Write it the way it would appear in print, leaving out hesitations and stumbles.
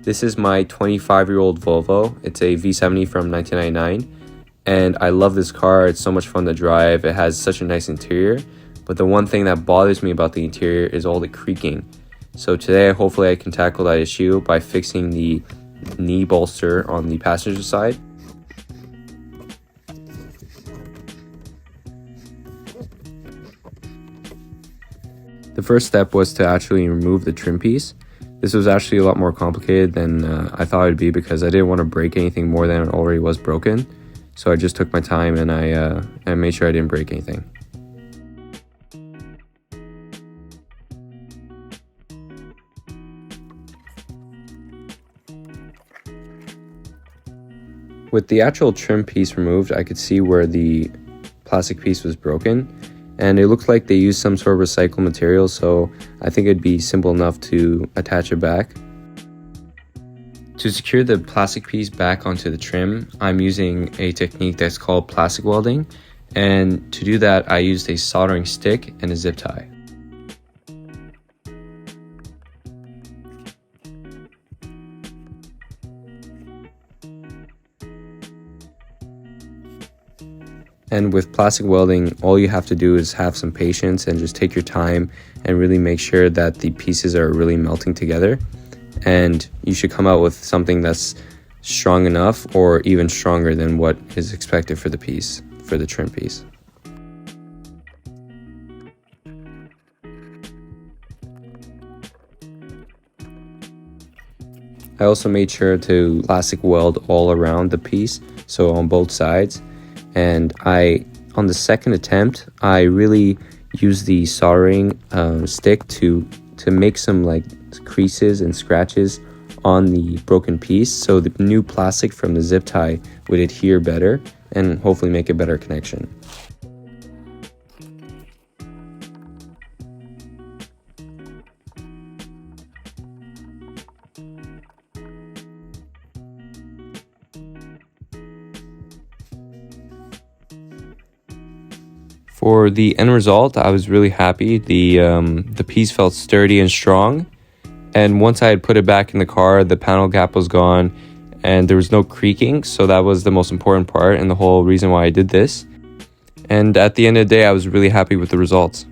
This is my 25-year-old Volvo. It's a V70 from 1999, and I love this car. It's so much fun to drive. It has such a nice interior, but the one thing that bothers me about the interior is all the creaking. So today, hopefully I can tackle that issue by fixing the knee bolster on the passenger side. The first step was to actually remove the trim piece. This was actually a lot more complicated than I thought it would be because I didn't want to break anything more than it already was broken. So I just took my time and I made sure I didn't break anything. With the actual trim piece removed, I could see where the plastic piece was broken, and it looked like they used some sort of recycled material, so I think it'd be simple enough to attach it back. To secure the plastic piece back onto the trim, I'm using a technique that's called plastic welding, and to do that I used a soldering stick and a zip tie. And with plastic welding, all you have to do is have some patience and just take your time and really make sure that the pieces are really melting together. And you should come out with something that's strong enough or even stronger than what is expected for the piece, for the trim piece. I also made sure to plastic weld all around the piece, so on both sides. And on the second attempt, I really used the soldering stick to make some like creases and scratches on the broken piece, so the new plastic from the zip tie would adhere better and hopefully make a better connection. For the end result, I was really happy. The piece felt sturdy and strong, and once I had put it back in the car, the panel gap was gone and there was no creaking, so that was the most important part and the whole reason why I did this. And at the end of the day, I was really happy with the results.